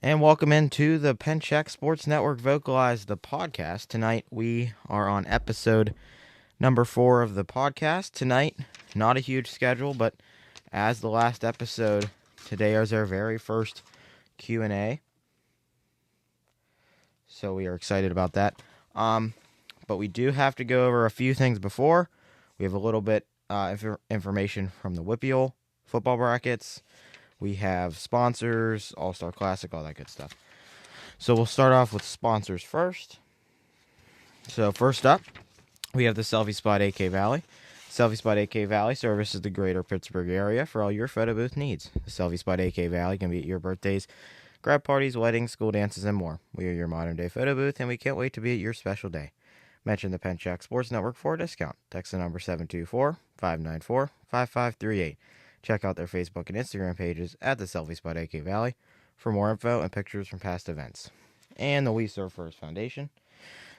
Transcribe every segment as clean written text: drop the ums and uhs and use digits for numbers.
And welcome into the Pencheck Sports Network Vocalize the podcast. Tonight we are on episode number 4 of the podcast. Tonight, not a huge schedule, but as the last episode, today is our very first Q&A. So we are excited about that. But we do have to go over a few things before. We have a little bit information from the WPIAL football brackets. We have sponsors, All-Star Classic, all that good stuff. So we'll start off with sponsors first. So first up, we have the Selfie Spot AK Valley. Selfie Spot AK Valley services the greater Pittsburgh area for all your photo booth needs. The Selfie Spot AK Valley can be at your birthdays, grad parties, weddings, school dances, and more. We are your modern-day photo booth, and we can't wait to be at your special day. Mention the Pencheck Sports Network for a discount. Text the number 724-594-5538. Check out their Facebook and Instagram pages at the Selfie Spot AK Valley for more info and pictures from past events. And the We Serve First Foundation.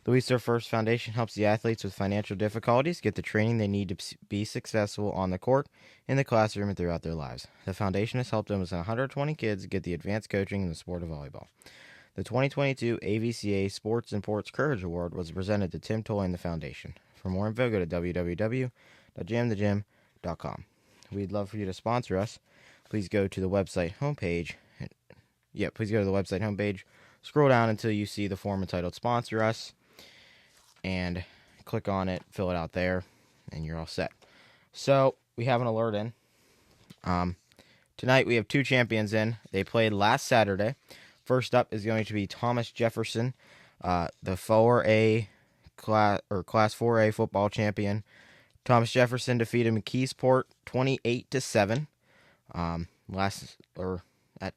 The We Serve First Foundation helps the athletes with financial difficulties get the training they need to be successful on the court, in the classroom, and throughout their lives. The foundation has helped almost 120 kids get the advanced coaching in the sport of volleyball. The 2022 AVCA Sports and Ports Courage Award was presented to Tim Tolley and the foundation. For more info, go to www.jamthegym.com. We'd love for you to sponsor us. Please go to the website homepage. Please go to the website homepage. Scroll down until you see the form entitled Sponsor Us, and click on it, fill it out there, and you're all set. So, we have an alert in. Tonight we have 2 champions in. They played last Saturday. First up is going to be Thomas Jefferson, the 4A Class 4A football champion. Thomas Jefferson defeated McKeesport 28-7 at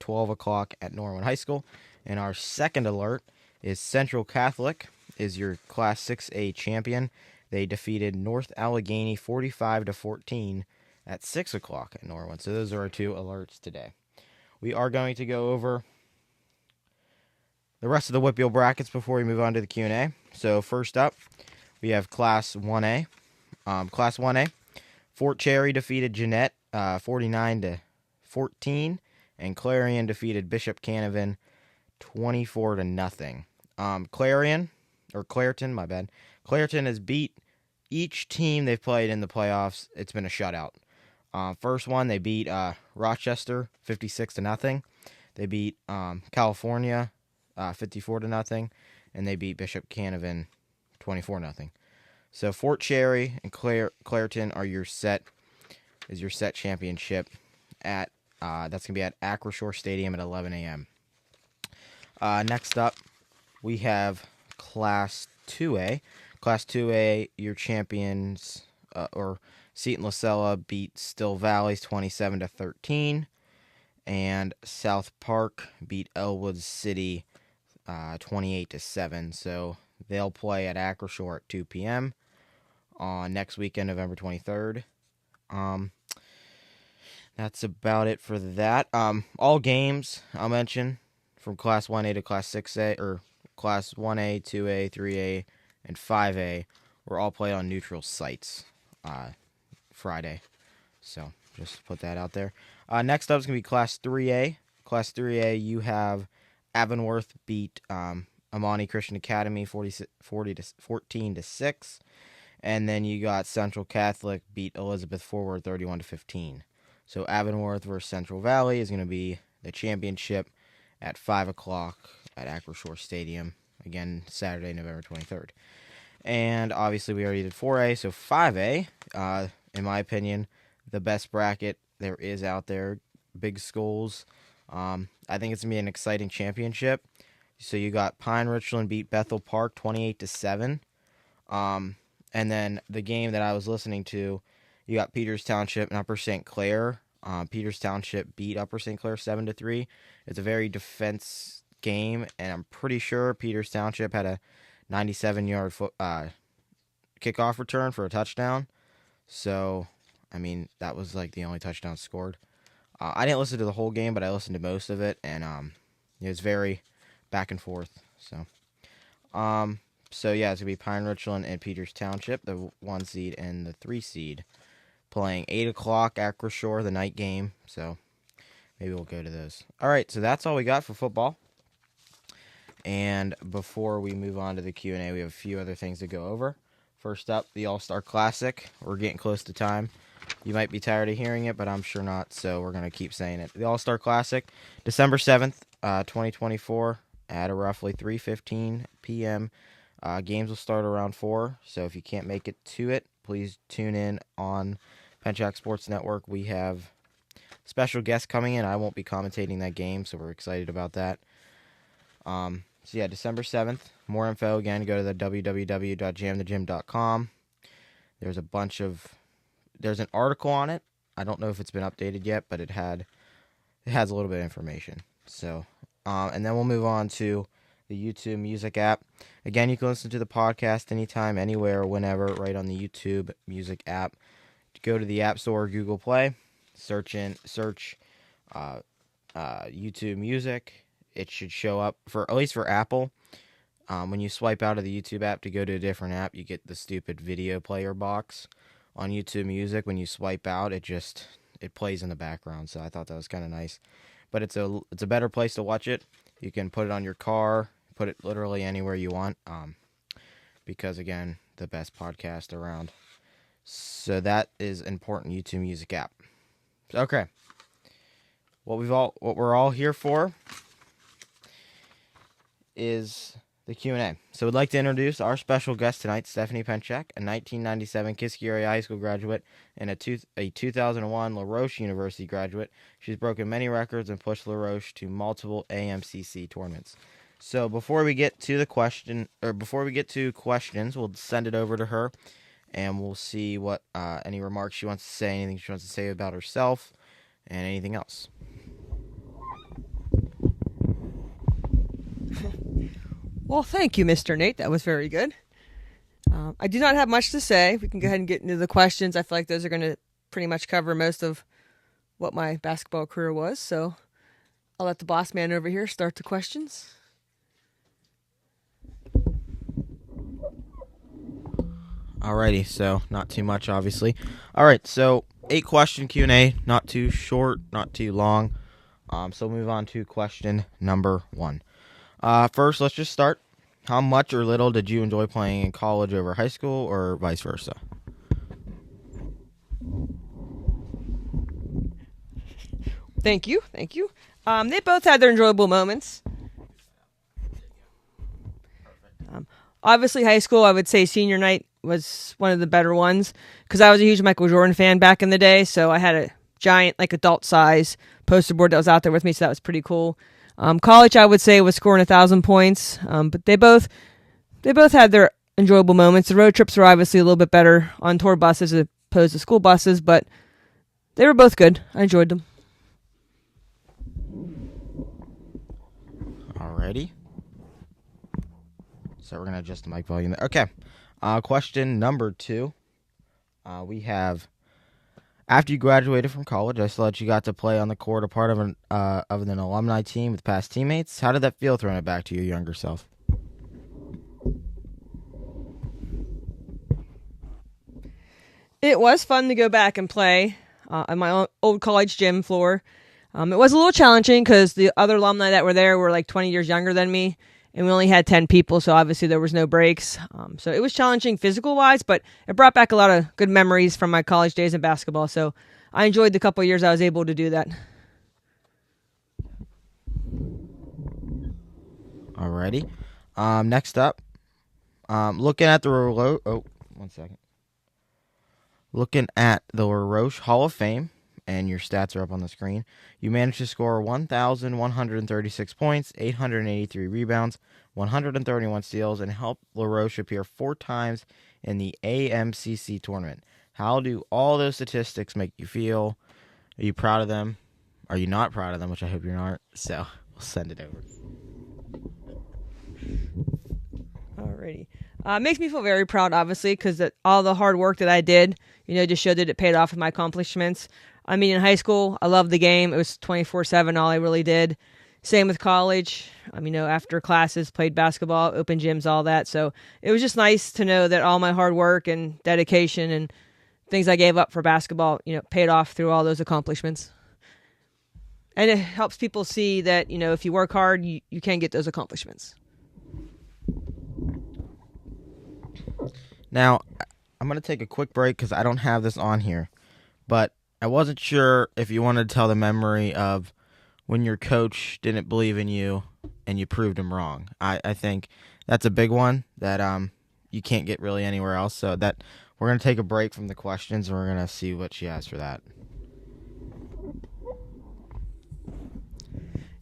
12 o'clock at Norwood High School. And our second alert is Central Catholic is your Class 6A champion. They defeated North Allegheny 45-14 at 6 o'clock at Norwood. So those are our 2 alerts today. We are going to go over the rest of the WPIAL brackets before we move on to the Q&A. So first up, we have Class 1A. Class 1A, Fort Cherry defeated Jeanette 49-14, and Clarion defeated Bishop Canavan 24-0. Clairton has beat each team they've played in the playoffs. It's been a shutout. First one, they beat Rochester 56-0. They beat California 54-0, and they beat Bishop Canavan 24-0. So Fort Cherry and Clairton are your set championship at that's gonna be at Acroshore Stadium at 11 a.m. Next up, we have Class 2A. Class 2A, your champions Seton LaSella beat Still Valleys 27-13, and South Park beat Elwood City 28-7. So they'll play at Acroshore at 2 p.m. on next weekend, November 23rd. That's about it for that. All games I'll mention from Class 1A to Class 6A, or Class 1A, 2A, 3A, and 5A were all played on neutral sites Friday. So just put that out there. Next up is going to be Class 3A. Class 3A, you have Avonworth beat Amani Christian Academy 14-6. And then you got Central Catholic beat Elizabeth Forward 31-15. So Avonworth versus Central Valley is going to be the championship at 5 o'clock at Acroshore Stadium. Again, Saturday, November 23rd. And obviously we already did 4A, so 5A, in my opinion, the best bracket there is out there. Big schools. I think it's going to be an exciting championship. So you got Pine Richland beat Bethel Park 28-7. And then the game that I was listening to, you got Peters Township and Upper St. Clair. Peters Township beat Upper St. Clair 7-3. It's a very defense game, and I'm pretty sure Peters Township had a 97-yard kickoff return for a touchdown. So, I mean, that was like the only touchdown scored. I didn't listen to the whole game, but I listened to most of it, and it was very back and forth. So yeah, it's going to be Pine Richland and Peters Township, the 1 seed and the 3 seed, playing 8 o'clock Acroshore, the night game. So maybe we'll go to those. All right, so that's all we got for football. And before we move on to the Q&A, we have a few other things to go over. First up, the All-Star Classic. We're getting close to time. You might be tired of hearing it, but I'm sure not, so we're going to keep saying it. The All-Star Classic, December 7th, 2024, at roughly 3:15 p.m. Games will start around 4, so if you can't make it to it, please tune in on Penchak Sports Network. We have special guests coming in. I won't be commentating that game, so we're excited about that. So yeah, December 7th. More info, again, go to the www.jamthegym.com. There's an article on it. I don't know if it's been updated yet, but it has a little bit of information. So, and then we'll move on to the YouTube Music app. Again, you can listen to the podcast anytime, anywhere, whenever, right on the YouTube Music app. Go to the App Store or Google Play, search YouTube Music. It should show up at least for Apple. When you swipe out of the YouTube app to go to a different app, you get the stupid video player box. On YouTube Music, when you swipe out, it plays in the background. So I thought that was kind of nice. But it's a better place to watch it. You can put it on your car, put it literally anywhere you want. Because again, the best podcast around. So that is important. YouTube Music app. Okay. What we're all here for is the Q&A. So we'd like to introduce our special guest tonight, Stephanie Penchak, a 1997 Kiski area high school graduate and a 2001 LaRoche University graduate. She's broken many records and pushed LaRoche to multiple AMCC tournaments. So before we get to questions, we'll send it over to her, and we'll see what any remarks she wants to say, anything she wants to say about herself, and anything else. Well, thank you, Mr. Nate. That was very good. I do not have much to say. We can go ahead and get into the questions. I feel like those are going to pretty much cover most of what my basketball career was. So I'll let the boss man over here start the questions. Alrighty, so not too much, obviously. Alright, so 8-question Q&A, not too short, not too long. So we'll move on to question number 1. First, let's just start. How much or little did you enjoy playing in college over high school, or vice versa? Thank you. They both had their enjoyable moments. Obviously, high school, I would say senior night was one of the better ones because I was a huge Michael Jordan fan back in the day, so I had a giant, adult size poster board that was out there with me, so that was pretty cool. College, I would say, was scoring 1,000 points, but they both had their enjoyable moments. The road trips were obviously a little bit better on tour buses as opposed to school buses, but they were both good. I enjoyed them. Alrighty. So we're going to adjust the mic volume there. Okay. Question number 2. We have... After you graduated from college, I saw that you got to play on the court, a part of an alumni team with past teammates. How did that feel, throwing it back to your younger self? It was fun to go back and play on my old college gym floor. It was a little challenging because the other alumni that were there were 20 years younger than me, and we only had 10 people, so obviously there was no breaks. So it was challenging physical-wise, but it brought back a lot of good memories from my college days in basketball. So I enjoyed the couple of years I was able to do that. Alrighty. Next up, looking at the LaRoche Hall of Fame, and your stats are up on the screen. You managed to score 1,136 points, 883 rebounds, 131 steals, and help LaRoche appear 4 times in the AMCC tournament. How do all those statistics make you feel? Are you proud of them? Are you not proud of them, which I hope you're not? So we'll send it over. Alrighty. It makes me feel very proud, obviously, because all the hard work that I did, just showed that it paid off with my accomplishments. I mean, in high school, I loved the game. It was 24/7, all I really did. Same with college. After classes, played basketball, open gyms, all that. So it was just nice to know that all my hard work and dedication and things I gave up for basketball, paid off through all those accomplishments. And it helps people see that, if you work hard, you can get those accomplishments. Now, I'm going to take a quick break because I don't have this on here, but I wasn't sure if you wanted to tell the memory of when your coach didn't believe in you and you proved him wrong. I think that's a big one that you can't get really anywhere else. So that we're going to take a break from the questions and we're going to see what she has for that.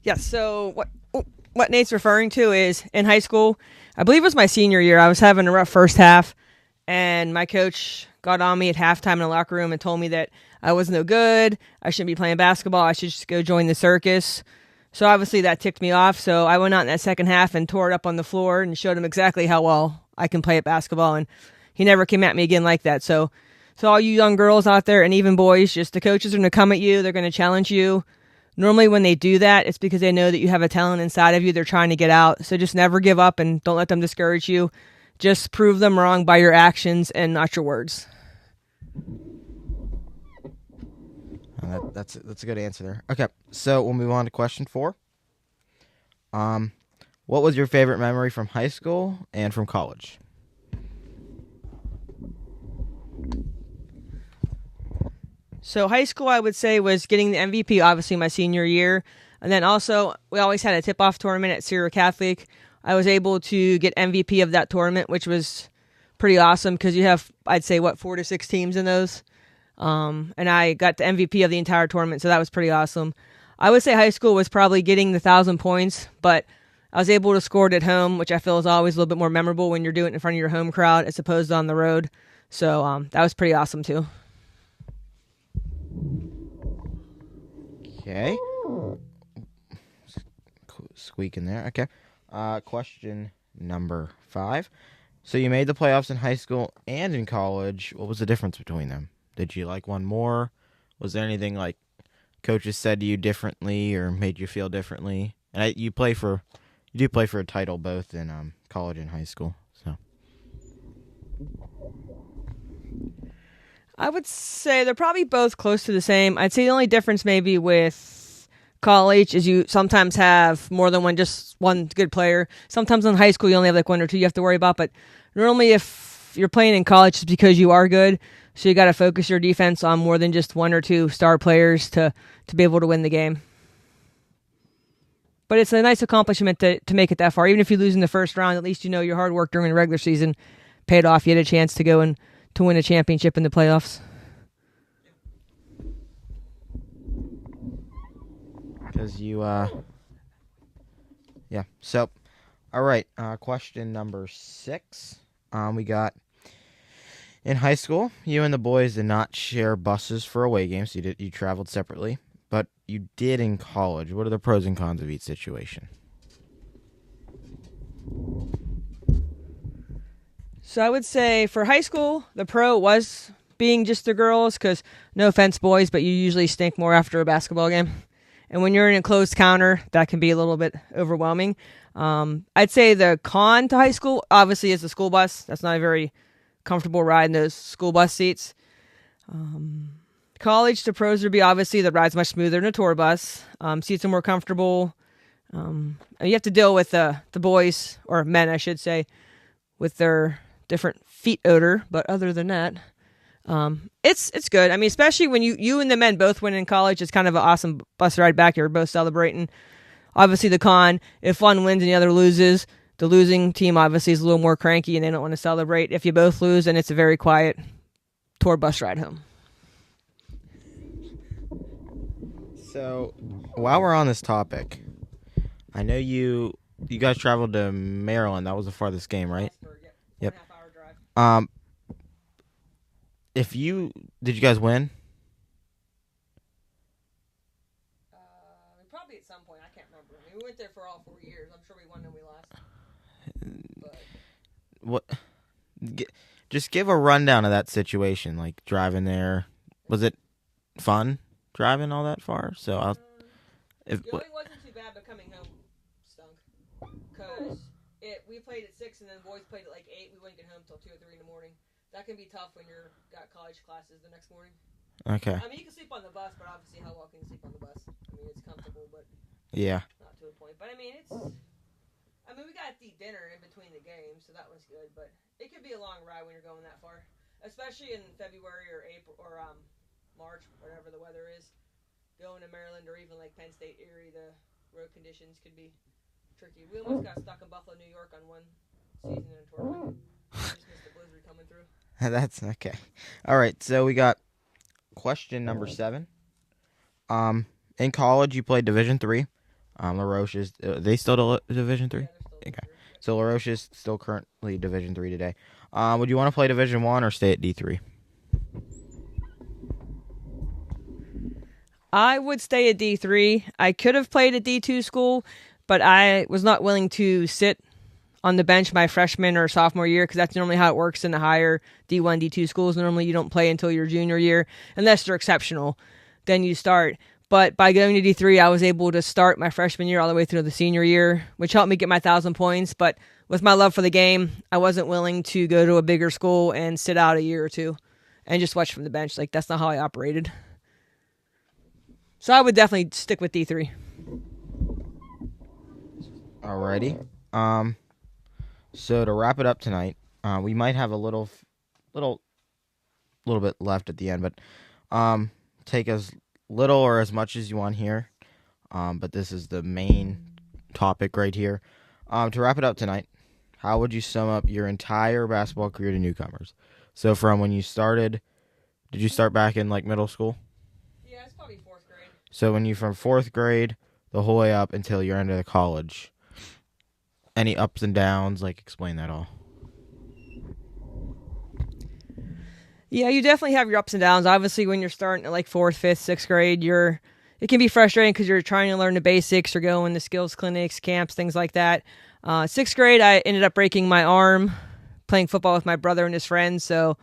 Yes. So what Nate's referring to is in high school, I believe it was my senior year. I was having a rough first half, and my coach got on me at halftime in the locker room and told me that I was no good. I shouldn't be playing basketball. I should just go join the circus. So obviously that ticked me off. So I went out in that second half and tore it up on the floor and showed him exactly how well I can play at basketball. And he never came at me again like that. So all you young girls out there and even boys, just the coaches are going to come at you. They're going to challenge you. Normally when they do that, it's because they know that you have a talent inside of you they're trying to get out. So just never give up and don't let them discourage you. Just prove them wrong by your actions and not your words. That's a good answer there. Okay, so we'll move on to question 4. What was your favorite memory from high school and from college? So high school, I would say, was getting the MVP, obviously, my senior year. And then also, we always had a tip-off tournament at Syro Catholic. I was able to get MVP of that tournament, which was pretty awesome because you have, I'd say, 4 to 6 teams in those. And I got the MVP of the entire tournament, so that was pretty awesome. I would say high school was probably getting the 1,000 points, but I was able to score it at home, which I feel is always a little bit more memorable when you're doing it in front of your home crowd as opposed to on the road. So that was pretty awesome, too. Okay. Squeak in there. Okay. Question number 5. So you made the playoffs in high school and in college. What was the difference between them? Did you like one more? Was there anything like coaches said to you differently or made you feel differently? And you do play for a title both in college and high school. So I would say they're probably both close to the same. I'd say the only difference maybe with college is you sometimes have more than just one good player. Sometimes in high school you only have like 1 or 2 you have to worry about. But normally if you're playing in college, it's because you are good. So you got to focus your defense on more than just 1 or 2 star players to be able to win the game. But it's a nice accomplishment to make it that far. Even if you lose in the first round, at least you know your hard work during the regular season paid off. You had a chance to go and to win a championship in the playoffs. because yeah. So, all right. Question number 6. We got in high school, you and the boys did not share buses for away games. You traveled separately, but you did in college. What are the pros and cons of each situation? So I would say for high school, the pro was being just the girls because, no offense, boys, but you usually stink more after a basketball game. And when you're in a closed counter, that can be a little bit overwhelming. I'd say the con to high school, obviously, is the school bus. That's not a very comfortable ride in those school bus seats. College to pros would be obviously the ride's much smoother than a tour bus. Seats are more comfortable. You have to deal with the boys, or men, I should say, with their different feet odor. But other than that, it's good. I mean, especially when you and the men both win in college, it's kind of an awesome bus ride back. You're both celebrating. Obviously, the con, if one wins and the other loses, the losing team obviously is a little more cranky and they don't want to celebrate. If you both lose, then it's a very quiet tour bus ride home. So, while we're on this topic, I know you guys traveled to Maryland. That was the farthest game, right? Yep. 4.5 hour drive. Did you guys win? Probably at some point. I can't remember. I mean, we went there for all 4 years. I'm sure we won and we lost. But What? Just give a rundown of that situation, like driving there. Was it fun driving all that far? So it wasn't too bad, but coming home stunk. Because we played at 6 and then boys played at like 8. We wouldn't get home till 2 or 3 in the morning. That can be tough when you're got college classes the next morning. Okay. I mean, you can sleep on the bus, but obviously, how well can you sleep on the bus? I mean, it's comfortable, but Yeah. not to a point. But I mean, we got to eat dinner in between the games, so that was good. But It could be a long ride when you're going that far, especially in February or April or March, whatever the weather is. Going to Maryland or even like Penn State, Erie, the road conditions could be tricky. We almost got stuck in Buffalo, New York on one season in a tournament. Just missed the blizzard coming through. That's okay. All right, so we got question number 7. In college, you played Division III. La Roche is they still Division III? Yeah, Okay. So La Roche is still currently Division III today. Would you want to play Division I or stay at D3? I would stay at D3. I could have played at D2 school, but I was not willing to sit on the bench my freshman or sophomore year because that's normally how it works in the higher D1, D2 schools. Normally you don't play until your junior year unless you're exceptional. Then you start. But by going to D3, I was able to start my freshman year all the way through the senior year, which helped me get my 1,000 points. But with my love for the game, I wasn't willing to go to a bigger school and sit out a year or two and just watch from the bench. Like, that's not how I operated. So I would definitely stick with D3. Alrighty. So to wrap it up tonight, we might have a little bit left at the end, but take as little or as much as you want here. But this is the main topic right here. To wrap it up tonight, how would you sum up your entire basketball career to newcomers? So from when you started, did you start back in like middle school? Yeah, it's probably 4th grade. So when you from 4th grade the whole way up until you're into college, any ups and downs? Like, explain that all. Yeah, you definitely have your ups and downs. Obviously, when you're starting at like 4th, 5th, 6th grade, it can be frustrating because you're trying to learn the basics or going to skills clinics, camps, things like that. 6th grade, I ended up breaking my arm playing football with my brother and his friends, so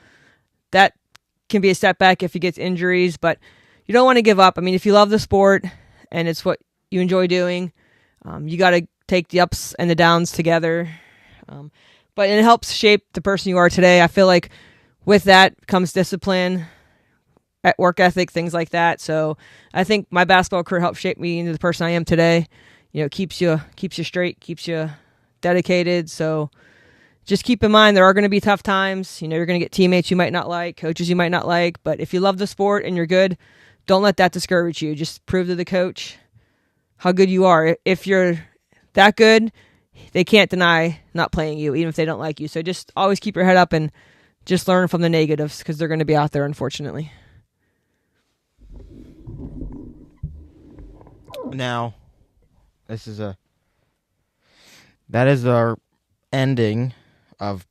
that can be a setback if you get injuries, but you don't want to give up. I mean, if you love the sport and it's what you enjoy doing, you got to take the ups and the downs together. But it helps shape the person you are today. I feel like with that comes discipline, work ethic, things like that. So I think my basketball career helped shape me into the person I am today. You know, keeps you straight, keeps you dedicated. So just keep in mind there are going to be tough times. You know, you're going to get teammates you might not like, coaches you might not like. But if you love the sport and you're good, don't let that discourage you. Just prove to the coach how good you are. If you're that good, they can't deny not playing you, even if they don't like you. So just always keep your head up and just learn from the negatives because they're going to be out there, unfortunately. Now, that is our ending of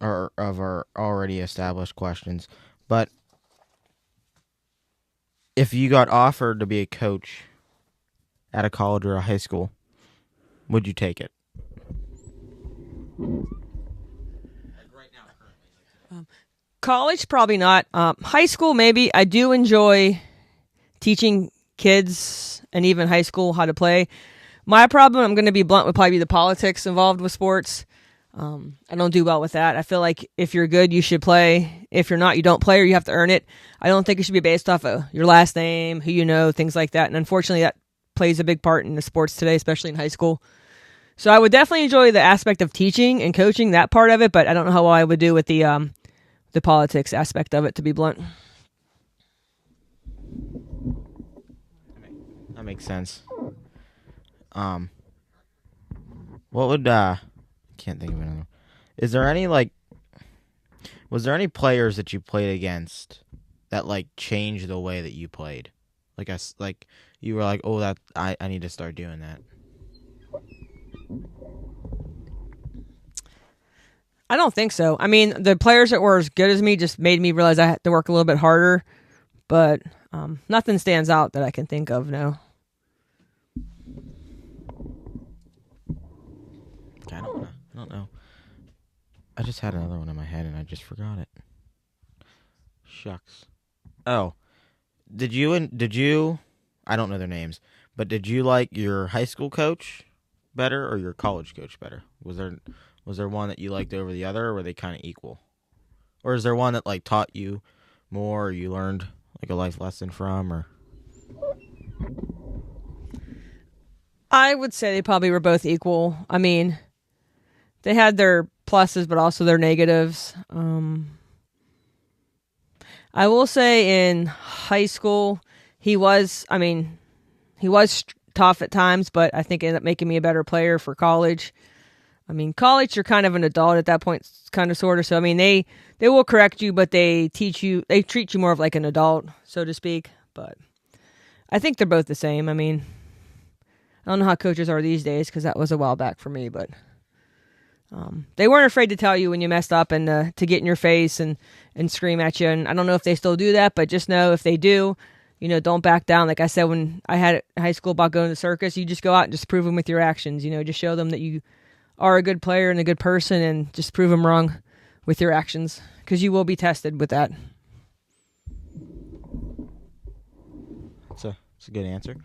of our already established questions. But if you got offered to be a coach at a college or a high school, would you take it? College, probably not. High school, maybe. I do enjoy teaching kids and even high school how to play. My problem, I'm going to be blunt, would probably be the politics involved with sports. I don't do well with that. I feel like if you're good, you should play. If you're not, you don't play or you have to earn it. I don't think it should be based off of your last name, who you know, things like that. And unfortunately, that plays a big part in the sports today, especially in high school. So I would definitely enjoy the aspect of teaching and coaching, that part of it, but I don't know how well I would do with the politics aspect of it, to be blunt. That makes sense. What would can't think of another. Is there any was there any players that you played against that changed the way that you played? Like you were like, oh, that I need to start doing that. I don't think so. I mean, the players that were as good as me just made me realize I had to work a little bit harder, but nothing stands out that I can think of, no. I don't know. I just had another one in my head and I just forgot it. Shucks. Oh, did you? I don't know their names, but did you like your high school coach better or your college coach better? Was there one that you liked over the other, or were they kind of equal? Or is there one that taught you more, or you learned a life lesson from, or? I would say they probably were both equal. I mean, they had their pluses, but also their negatives. I will say in high school, he was tough at times, but I think it ended up making me a better player for college. I mean, college, you're kind of an adult at that point, kind of, sort of. So, I mean, they will correct you, but they treat you more of like an adult, so to speak. But I think they're both the same. I mean, I don't know how coaches are these days because that was a while back for me, but they weren't afraid to tell you when you messed up and to get in your face and scream at you. And I don't know if they still do that, but just know if they do, don't back down. Like I said, when I had high school about going to the circus, you just go out and just prove them with your actions. Just show them that you are a good player and a good person, and just prove them wrong with your actions, because you will be tested with that. It's a good answer.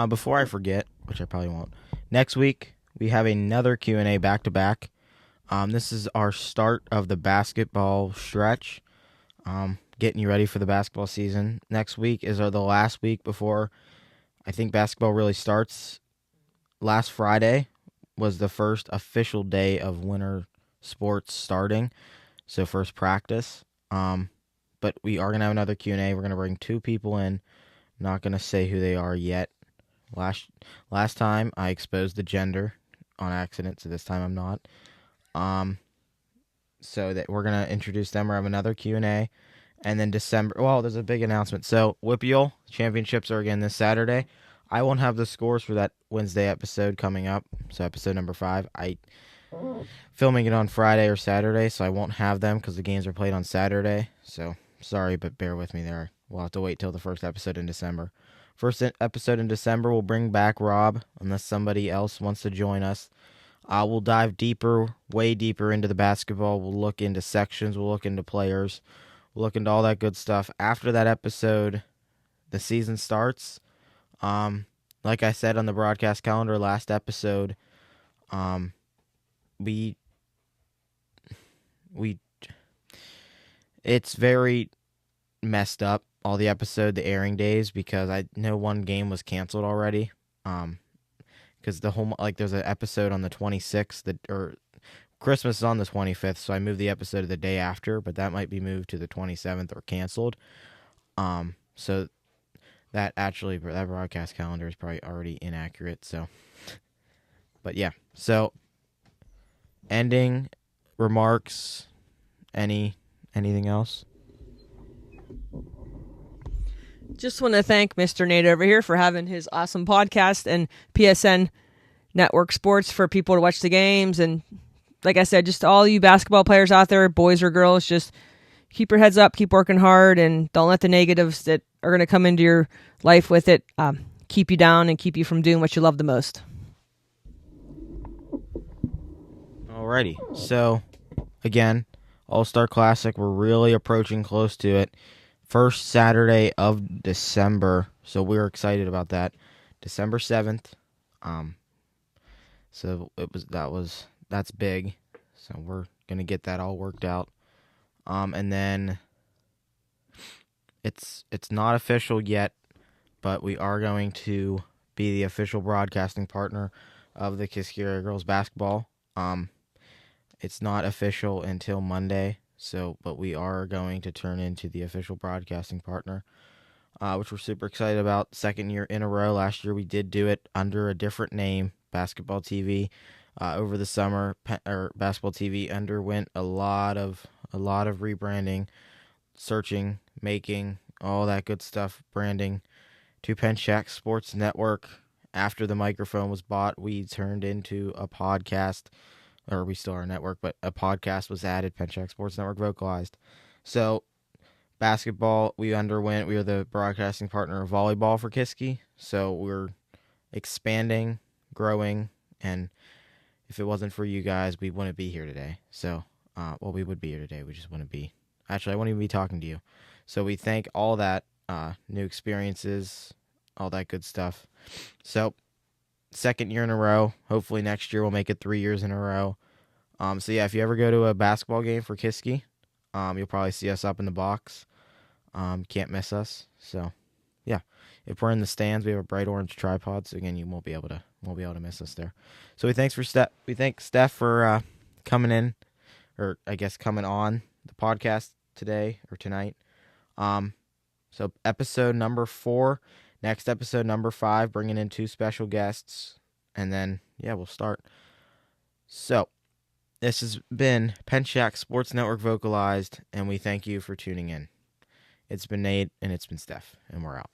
Before I forget, which I probably won't, next week we have another Q&A back-to-back. This is our start of the basketball stretch, getting you ready for the basketball season. Next week is the last week before I think basketball really starts. Last Friday was the first official day of winter sports starting, so first practice. But we are going to have another Q&A. We're going to bring 2 people in. I'm not going to say who they are yet. Last time I exposed the gender on accident, so this time I'm not. So that we're going to introduce them or have another Q&A. And then December, there's a big announcement. So WPIAL championships are again this Saturday. I won't have the scores for that Wednesday episode coming up, so episode number 5. I filming it on Friday or Saturday, so I won't have them because the games are played on Saturday. So sorry, but bear with me there. We'll have to wait till the first episode in December. First episode in December, we'll bring back Rob, unless somebody else wants to join us. We'll dive deeper, way deeper into the basketball. We'll look into sections. We'll look into players. We'll look into all that good stuff. After that episode, the season starts. Like I said on the broadcast calendar last episode, it's very messed up, all the the airing days, because I know one game was canceled already. Because there's an episode on the 26th or Christmas is on the 25th, so I moved the episode to the day after, but that might be moved to the 27th or canceled. So that broadcast calendar is probably already inaccurate. So, but yeah. So, ending remarks. Anything else? Just want to thank Mr. Nate over here for having his awesome podcast and PSN Network Sports for people to watch the games. And like I said, just all you basketball players out there, boys or girls, just keep your heads up, keep working hard, and don't let the negatives that are going to come into your life with it keep you down and keep you from doing what you love the most. Alrighty. So, again, All-Star Classic, we're really approaching close to it. First Saturday of December, so we're excited about that. December 7th. So that's big. So we're gonna get that all worked out. And then it's not official yet, but we are going to be the official broadcasting partner of the Kiski Girls basketball. It's not official until Monday. But we are going to turn into the official broadcasting partner, which we're super excited about. Second year in a row. Last year we did do it under a different name, Basketball TV. Over the summer, Basketball TV underwent a lot of rebranding, searching, making, all that good stuff, branding to Penchak Sports Network. After the microphone was bought, we turned into a podcast. Or we still are a network, but a podcast was added, Penchak Sports Network Vocalized. So, basketball, we are the broadcasting partner of volleyball for Kiski. So, we're expanding, growing, and if it wasn't for you guys, we wouldn't be here today. So, we would be here today. We just wouldn't be. Actually, I wouldn't even be talking to you. So, we thank all that new experiences, all that good stuff. So, second year in a row. Hopefully next year we'll make it 3 years in a row. So yeah, if you ever go to a basketball game for Kiski, you'll probably see us up in the box. Can't miss us. So yeah, if we're in the stands, we have a bright orange tripod. So again, you won't be able to miss us there. So we thank Steph for coming in or I guess coming on the podcast today or tonight. So episode number 4, next episode number 5, bringing in 2 special guests, and then we'll start. So this has been Penshack Sports Network Vocalized, and we thank you for tuning in. It's been Nate, and it's been Steph, and we're out.